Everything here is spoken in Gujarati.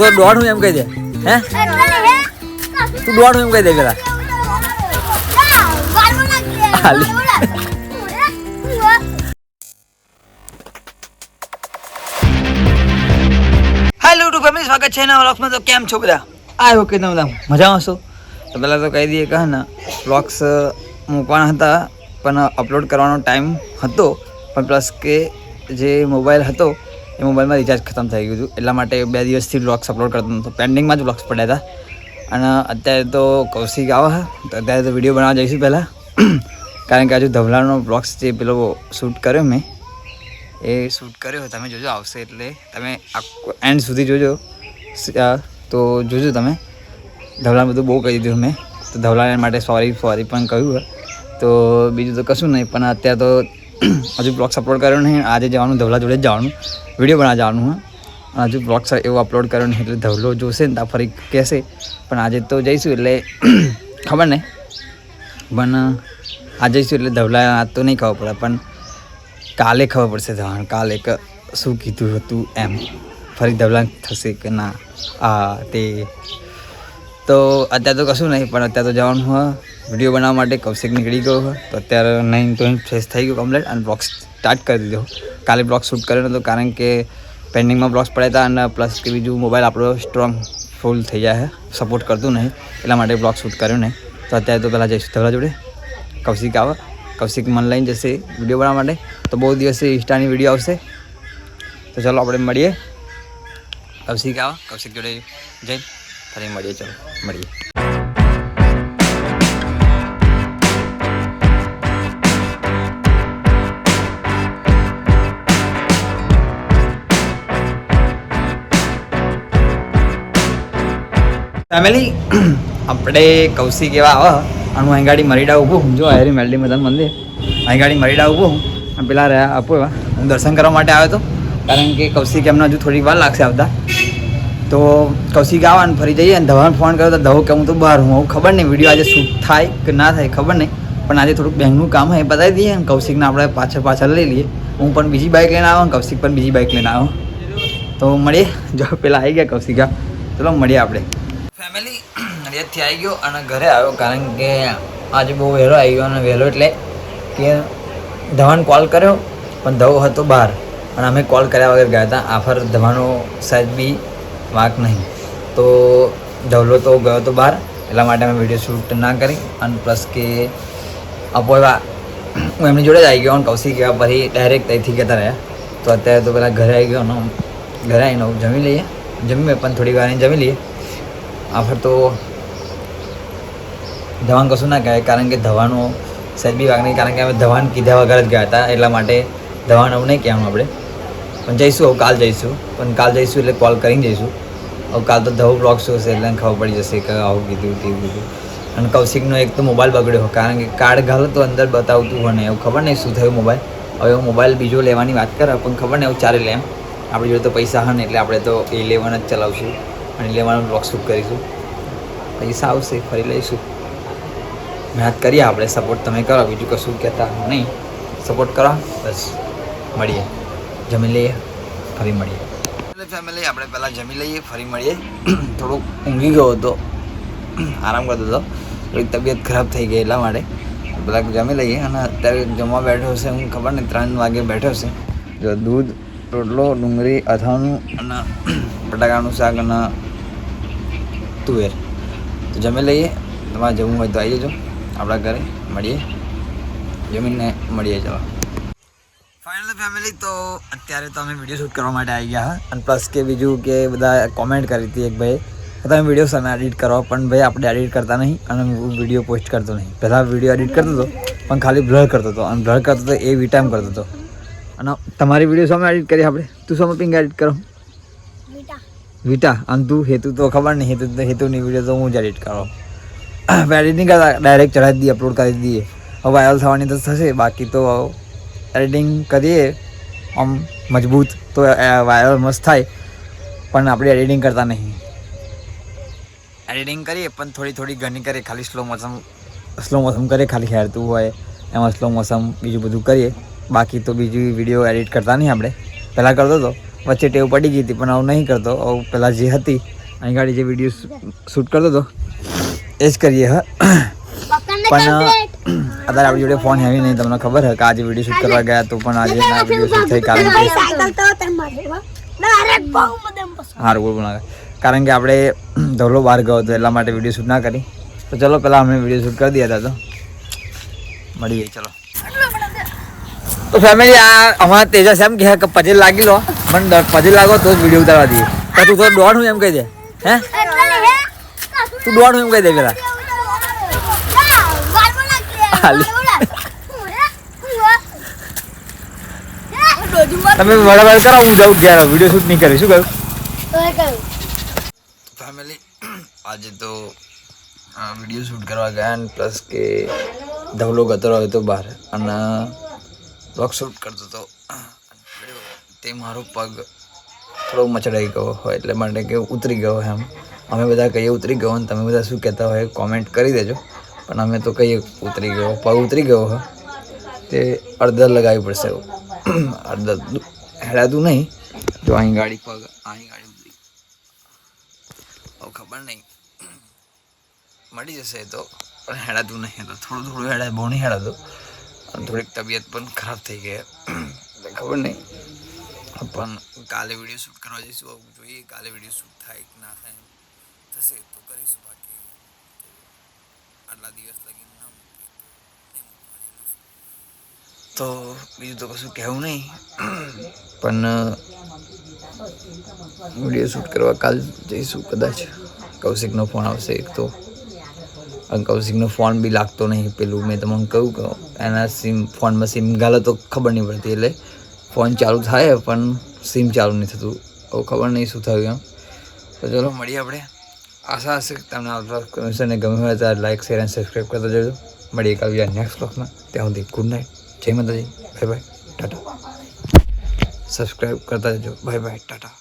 તો દોડ હું એમ કહી દે હે તું દોડ હું એમ કહી દે પેલા હેલો ટુ ફેમિલી સ્વાગત છે નવા વ્લોગ્સમાં. તો કેમ છો બધા? આ ઓકે તમે બધા મજામાં છો? તો પહેલાં તો કહી દઈએ કે ને વ્લોગ્સ મૂકવાના હતા પણ અપલોડ કરવાનો ટાઈમ હતો પણ પ્લસ કે જે મોબાઈલ હતો એ મોબાઈલમાં રિચાર્જ ખતમ થઈ ગયું હતું એટલા માટે 2 દિવસથી વ્લોગ્સ અપલોડ કરતો નહોતો. પેન્ડિંગમાં જ વ્લોગ્સ પડ્યા હતા અને અત્યારે તો કૌશિક આવે તો અત્યારે તો વિડીયો બનાવવા જઈશું પહેલાં કારણ કે હજુ ધવલાનો વ્લોગ્સ જે પેલો શૂટ કર્યો મેં એ શૂટ કર્યો તમે જોજો આવશે એટલે તમે એન્ડ સુધી જોજો તો જોજો તમે. ધવલા બધું બહુ કહી દીધું મેં તો ધવલા માટે સોરી પણ કહ્યું તો બીજું તો કશું નહીં પણ અત્યારે તો હજુ બ્લોગ્સ અપલોડ કર્યો નહીં. આજે જવાનું ધવલા જોડે જ જવાનું વિડીયો બનાવવા જવાનું હા હજુ બ્લોગ્સ એવું અપલોડ કર્યો નહીં એટલે ધવલો જોશે ને ત્યાં ફરી કહેશે પણ આજે તો જઈશું એટલે ખબર નહીં પણ આજે જઈશું એટલે ધવલા આજ તો નહીં ખબર પડે પણ કાલે ખબર પડશે ધવલાને કાલે કે શું કીધું હતું એમ ફરી ધવલા થશે કે ના આ તે તો અત્યારે તો કશું નહીં પણ અત્યારે તો જવાનું હોય વિડીયો બનાવવા માટે. કૌશિક નીકળી ગયો હોય તો અત્યારે નહીં તો ફ્રેશ થઈ ગયો કમ્પ્લીટ અને બ્લોગ સ્ટાર્ટ કરી દીધો. કાલે બ્લોગ શૂટ કર્યો નહોતો કારણ કે પેન્ડિંગમાં બ્લોગ્સ પડ્યા હતા અને પ્લસ કે બીજું મોબાઈલ આપણો સ્ટ્રોંગ ફૂલ થઈ જાય સપોર્ટ કરતું નહીં એટલા માટે બ્લોગ શૂટ કર્યો નહીં. તો અત્યારે તો પહેલાં જઈશું ધવલા જોડે. કૌશિક આવે કૌશિક મન લઈને જશે વિડીયો બનાવવા માટે તો બહુ દિવસે ઇન્સ્ટાની વિડીયો આવશે તો ચાલો આપણે મળીએ. કૌશિક આવે કૌશિક જોડે જઈને ફરી મળીએ. ચાલો મળીએ. ફેમિલી આપણે કૌશિક એવા આવે અને હું અહીં ગાડી મરીડા ઊભું હું જો આયરી મેલડી મદન મંદિર અહીં ગાડી મરીડા ઊભું હું અને પેલા રહ્યા આપો એવા હું દર્શન કરવા માટે આવ્યો હતો કારણ કે કૌશિક એમને હજુ થોડી વાર લાગશે આવતા તો કૌશિક આવે અને ફરી જઈએ અને ધવાને ફોન કર્યો તો ધવો કે હું તો બહાર હું ખબર નહીં વિડીયો આજે શૂટ થાય કે ના થાય ખબર નહીં પણ આજે થોડુંક બેંકનું કામ હોય એ બતાવી દઈએ અને કૌશિકને આપણે પાછળ લઈ લઈએ. હું પણ બીજી બાઇક લઈને આવ્યો અને કૌશિક પણ બીજી બાઇક લઈને આવ્યો તો મળીએ. જો પેલા આવી ગયા કૌશિકા ચલો મળીએ આપણે. ફેમિલી નડિયાદથી આવી ગયો અને ઘરે આવ્યો કારણ કે આજે બહુ વહેલો આવી ગયો અને વહેલો એટલે કે ધવાને કોલ કર્યો પણ ધવો હતો બહાર અને અમે કોલ કર્યા વગર ગયા હતા. આફર ધવાનો સાહેબ બી વાંક નહીં તો ધવલો તો ગયો હતો બહાર એટલા માટે અમે વિડીયો શૂટ ના કરી અને પ્લસ કે અપોવા હું એમની જોડે જ આવી ગયો અને કૌશિક એવા પછી ડાયરેક્ટ ત્યાંથી કહેતા રહ્યા તો અત્યારે તો પહેલાં ઘરે આવી ગયો ને ઘરે આવીને જમી લઈએ જમીએ પણ થોડી વાર જમી લઈએ. આફર તો ધવાન કશું ના કહેવાય કારણ કે ધવાનો સહેજ બી વાગ નહીં કારણ કે અમે ધવાન કીધા વગર જ ગયા હતા એટલા માટે ધવાન આવું નહીં કહેવાનું આપણે પણ જઈશું હવે કાલ જઈશું પણ કાલ જઈશું એટલે કોલ કરીને જઈશું. હવે કાલ તો ધવો બ્લોગ શો છે એટલે ખબર પડી જશે કે આવું કીધું તેવું કીધું. અને કૌશિકનો એક તો મોબાઈલ બગડ્યો કારણ કે કાર્ડ ઘાલો તો અંદર બતાવતું હોય ને એવું ખબર નહીં શું થયું મોબાઈલ. હવે હું મોબાઈલ બીજો લેવાની વાત કરે પણ ખબર નહીં એવું ચાલે લે એમ આપણી જોડે તો પૈસા હોય ને એટલે આપણે તો એ લેવાના જ ચલાવશું અને લેવાનું બ્લોગ શૂટ કરીશું. પૈસા આવશે ફરી લઈશું. મહેનત કરીએ આપણે સપોર્ટ તમે કરો બીજું કશું કહેતા નહીં સપોર્ટ કરો બસ. મળીએ જમી લઈએ ફરી મળીએ. એટલે ફેમિલી આપણે પહેલાં જમી લઈએ ફરી મળીએ. થોડુંક ઊંઘી ગયો હતો આરામ કરતો હતો થોડીક તબિયત ખરાબ થઈ ગઈ એટલા માટે પહેલાં જમી લઈએ અને અત્યારે જમવા બેઠો છે હું ખબર નહીં 3 વાગે બેઠો છે. જો દૂધ રોટલો ડુંગળી અથાણું અને બટાકાનું શાક અને તુવેર તો જમી લઈએ. તમારે જવું હોય તો આવી જજો આપણા ઘરે મળીએ જમીને મળીએ. ચલો ફાઇનલ ફેમિલી તો અત્યારે તો અમે વિડીયો શૂટ કરવા માટે આવી ગયા અને પ્લસ કે બીજું કે બધા કોમેન્ટ કરી હતી એક ભાઈ તમે વિડીયો સામે એડિટ કરો પણ ભાઈ આપણે એડિટ કરતા નહીં અને હું વિડીયો પોસ્ટ કરતો નહીં. પહેલાં વિડીયો એડિટ કરતો હતો પણ ખાલી બ્લર કરતો હતો અને બ્લર કરતો હતો એ વી ટાઈમ કરતો હતો અને તમારી વિડીયો સામે એડિટ કરી આપણે તું સામે પિંગ એડિટ કરો વિટા અને તું હેતુ તો ખબર નહીં હેતુની વિડીયો તો હું જ એડિટ કરો એડિટ નહીં કરતા ડાયરેક્ટ ચઢાવી દઈએ અપલોડ કરી દઈએ. હવે વાયરલ થવાની તો થશે બાકી તો એડિટિંગ કરીએ આમ મજબૂત તો વાયરલ મસ્ત થાય પણ આપણે એડિટિંગ કરતા નહીં. એડિટિંગ કરીએ પણ થોડી ઘણી કરીએ ખાલી સ્લો મોસમ કરીએ ખાલી હેરતું હોય એમાં સ્લો મોસમ બીજું બધું કરીએ બાકી તો બીજું વિડીયો એડિટ કરતા નહીં આપણે પહેલાં કરતો હતો વચ્ચે ટેવ પડી ગઈ હતી પણ આવું નહીં કરતો. આવું પહેલાં જે હતી અહીં ગાડી જે વિડીયો શૂટ કરતો હતો એ જ કરીએ. હા પણ અત્યારે આપણી જોડે ફોન હેવી નહીં. તમને ખબર છે કે આજે વિડીયો શૂટ કરવા ગયા તો પણ આજે ના વિડીયો શૂટ થઈ કારણ કે સારું બોલ બનાવે કારણ કે આપણે ધોલો બહાર ગયો હતો એટલા માટે વિડીયો શૂટ ના કરી. તો ચલો પહેલાં અમે વિડીયો શૂટ કરી દીધા હતા તો મળીએ. ચલો તો ફેમિલી આ અમારા તેજસ એમ કહે કે પછી લાગી લો મને પછી લાગો તો જ વિડીયો ઉતારવા દઈએ. તું તો દોડ હું એમ કહી દે. હે તું દોડ હું એમ કહી દે પેલા તમે બરાબર કરો હું જાઉં ગયા વિડીયો શૂટ નહીં કરી. શું કહ્યું ફેમિલી આજે તો વિડીયો શૂટ કરવા ગયા ને પ્લસ કે ધવલો ગતરો હતો બહાર અને બ્લોગ શૂટ કરતો હતો તે મારો પગ થોડો મચડાઈ ગયો હોય એટલે માટે કે ઉતરી ગયો એમ. અમે બધા કહીએ ઉતરી ગયો અને તમે બધા શું કહેતા હોય કોમેન્ટ કરી દેજો. પણ અમે તો કહીએ ઉતરી ગયો પગ ઉતરી ગયો હોય તે અડધર લગાવવી પડશે. અડધર હેડાતું નહીં જો અહીં ગાડી પગ અહીં ગાડી ઉતરી ખબર નહીં મળી જશે તો પણ હેડાતું નહીં. તો થોડું થોડું હેડાય બહુ નહીં હેડાતું અને થોડીક તબિયત પણ ખરાબ થઈ ગઈ એટલે ખબર નહીં. પણ કાલે વિડીયો શૂટ કરવા જઈશું. જોઈએ કાલે વિડીયો શૂટ થાય કે ના થાય. થશે તો કરીશું બાકી આટલા દિવસ લગી ના તો બીજું તો કશું કહેવું નહીં. પણ વિડીયો શૂટ કરવા કાલ જઈશું કદાચ. કૌશિકનો ફોન આવશે એક તો કૌશિકનો ફોન બી લાગતો નહીં. પેલું મેં તમને કહ્યું કે એના ફોનમાં સિમ ગાલે તો ખબર નહીં પડતી એટલે ફોન ચાલુ થાય પણ સિમ ચાલુ નહીં થતું. હવે ખબર નહીં શું થયું એમ. તો ચલો મળીએ આપણે. આશા હશે કે તમને આ કમિશનને ગમે હોય તો લાઈક શેર અને સબસ્ક્રાઈબ કરતા જજો. મળીએ કાલ નેક્સ્ટ બ્લોગમાં. ત્યાં સુધી ગુડ નાઇટ. જય માતાજી. Bye bye Tata. સબસ્ક્રાઈબ કરતા જજો. Bye bye Tata.